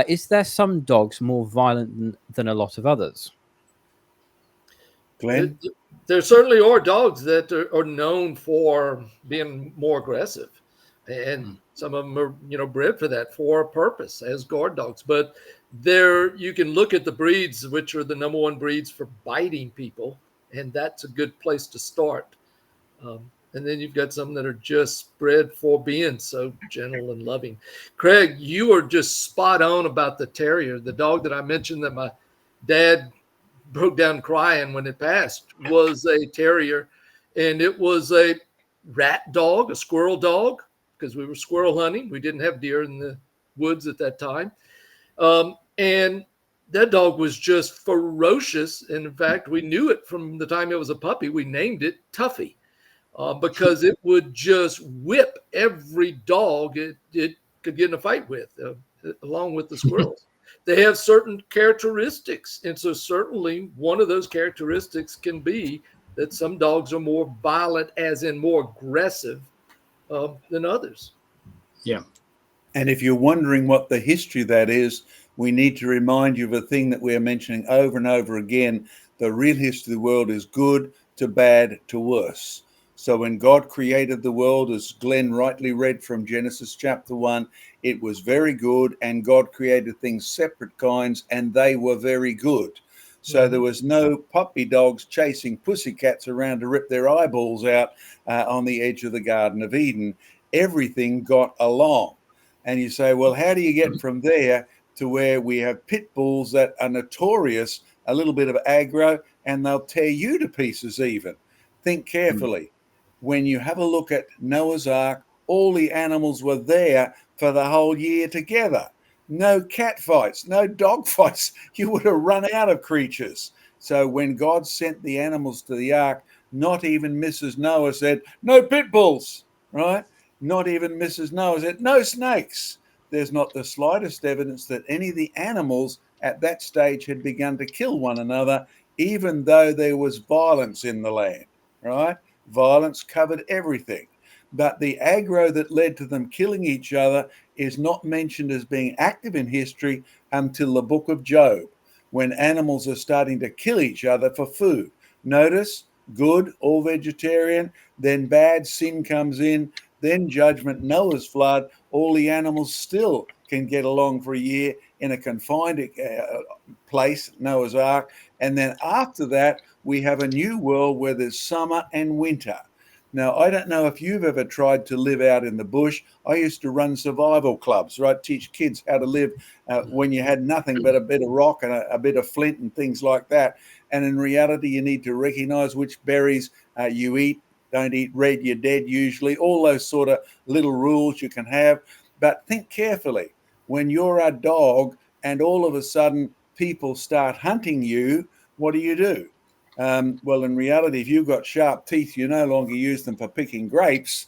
Is there some dogs more violent than a lot of others? It, Glenn? there certainly are dogs that are known for being more aggressive, and some of them are, bred for that for a purpose as guard dogs. But there, you can look at the breeds, which are the number one breeds for biting people, and that's a good place to start. And then you've got some that are just bred for being so gentle and loving. Craig, you are just spot on about the terrier. The dog that I mentioned that my dad broke down crying when it passed was a terrier, and it was a rat dog, a squirrel dog, because we were squirrel hunting. We didn't have deer in the woods at that time. And that dog was just ferocious. And in fact, we knew it from the time it was a puppy. We named it Tuffy. Because it would just whip every dog it could get in a fight with, along with the squirrels. They have certain characteristics. And so certainly one of those characteristics can be that some dogs are more violent, as in more aggressive, than others. Yeah. And if you're wondering what the history of that is, we need to remind you of a thing that we are mentioning over and over again. The real history of the world is good to bad to worse. So when God created the world, as Glenn rightly read from Genesis chapter 1, it was very good, and God created things separate kinds, and they were very good. So there was no puppy dogs chasing pussycats around to rip their eyeballs out on the edge of the Garden of Eden. Everything got along. And you say, well, how do you get from there to where we have pit bulls that are notorious, a little bit of aggro, and they'll tear you to pieces even? Think carefully. When you have a look at Noah's Ark, all the animals were there for the whole year together. No cat fights, no dog fights. You would have run out of creatures. So when God sent the animals to the ark, not even Mrs. Noah said, no pit bulls, right? Not even Mrs. Noah said, no snakes. There's not the slightest evidence that any of the animals at that stage had begun to kill one another, even though there was violence in the land, right? Violence covered everything. But the aggro that led to them killing each other is not mentioned as being active in history until the book of Job, when animals are starting to kill each other for food. Notice, good, all vegetarian, then bad, sin comes in, then judgment, Noah's flood, all the animals still can get along for a year in a confined place, Noah's Ark. And then after that, we have a new world where there's summer and winter. Now, I don't know if you've ever tried to live out in the bush. I used to run survival clubs, right? Teach kids how to live when you had nothing but a bit of rock and a bit of flint and things like that. And in reality, you need to recognize which berries you eat. Don't eat red, you're dead usually. All those sort of little rules you can have. But think carefully. When you're a dog and all of a sudden people start hunting you, what do? Well, in reality, if you've got sharp teeth, you no longer use them for picking grapes.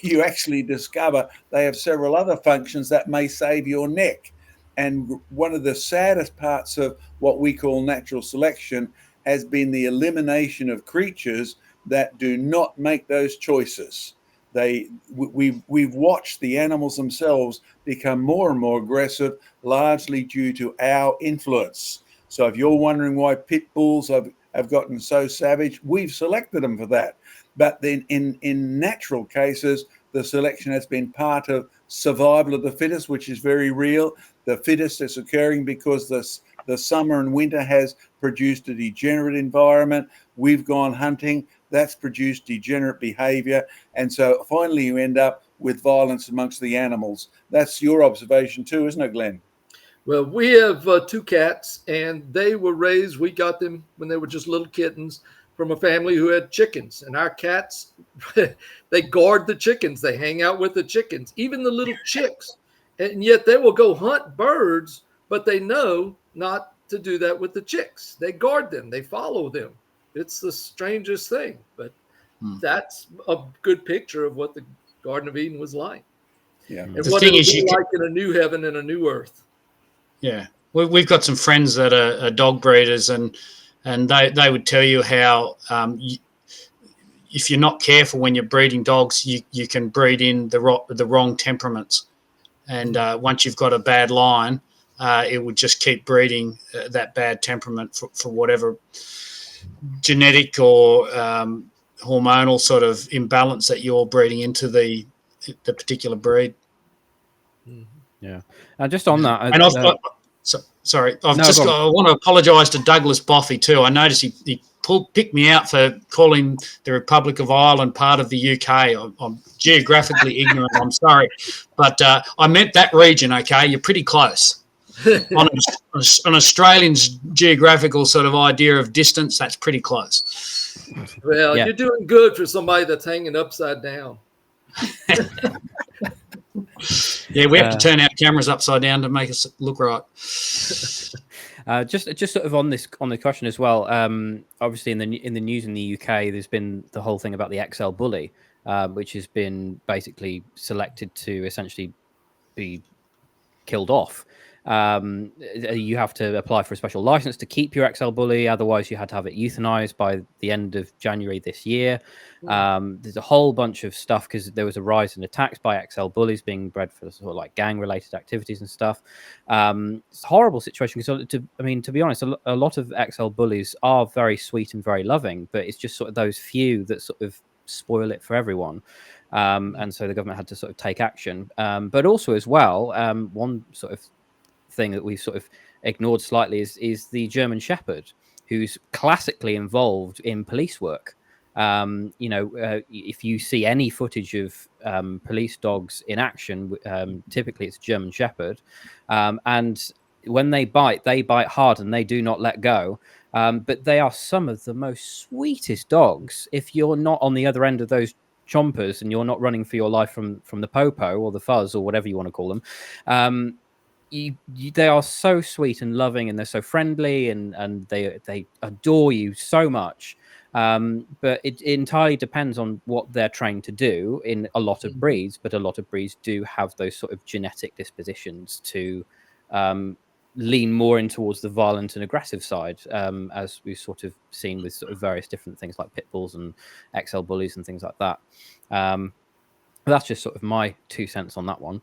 You actually discover they have several other functions that may save your neck. And one of the saddest parts of what we call natural selection has been the elimination of creatures that do not make those choices. We've watched the animals themselves become more and more aggressive, largely due to our influence. So if you're wondering why pit bulls have gotten so savage, we've selected them for that. But then in natural cases, the selection has been part of survival of the fittest, which is very real. The fittest is occurring because the summer and winter has produced a degenerate environment. We've gone hunting. That's produced degenerate behavior. And so finally you end up with violence amongst the animals. That's your observation too, isn't it, Glenn? Well, we have 2 cats, and they were raised, we got them when they were just little kittens from a family who had chickens. And our cats, they guard the chickens. They hang out with the chickens, even the little chicks. And yet they will go hunt birds, but they know not to do that with the chicks. They guard them. They follow them. It's the strangest thing, but that's a good picture of what the Garden of Eden was like. Yeah. And The what thing it is, would be like in a new heaven and a new earth. Yeah, we've got some friends that are dog breeders, and they would tell you how if you're not careful when you're breeding dogs, you can breed in the wrong temperaments, and once you've got a bad line, it would just keep breeding that bad temperament for whatever genetic or hormonal sort of imbalance that you're breeding into the particular breed. Yeah, and just on that, and sorry, I want to apologise to Douglas Boffey too. I noticed he picked me out for calling the Republic of Ireland part of the UK. I'm geographically ignorant. I'm sorry, but I meant that region. Okay, you're pretty close. on an Australian's geographical sort of idea of distance, that's pretty close. Well, you're doing good for somebody that's hanging upside down. Yeah, we have to turn our cameras upside down to make us look right. Just sort of on the question as well. Obviously, in the news in the UK, there's been the whole thing about the XL bully, which has been basically selected to essentially be killed off. You have to apply for a special license to keep your XL bully. Otherwise, you had to have it euthanized by the end of January this year. There's a whole bunch of stuff because there was a rise in attacks by XL bullies being bred for sort of like gang-related activities and stuff. It's a horrible situation because, to be honest, a lot of XL bullies are very sweet and very loving, but it's just sort of those few that sort of spoil it for everyone. And so the government had to sort of take action. But also as well, one sort of thing that we've sort of ignored slightly is the German Shepherd, who's classically involved in police work. If you see any footage of police dogs in action, typically it's German Shepherd. And when they bite hard and they do not let go. But they are some of the most sweetest dogs. If you're not on the other end of those chompers and you're not running for your life from the popo or the fuzz or whatever you want to call them, they are so sweet and loving, and they're so friendly, and they adore you so much. But it entirely depends on what they're trained to do in a lot of breeds. But a lot of breeds do have those sort of genetic dispositions to lean more in towards the violent and aggressive side, as we've sort of seen with sort of various different things like pit bulls and XL bullies and things like that. That's just sort of my 2 cents on that one.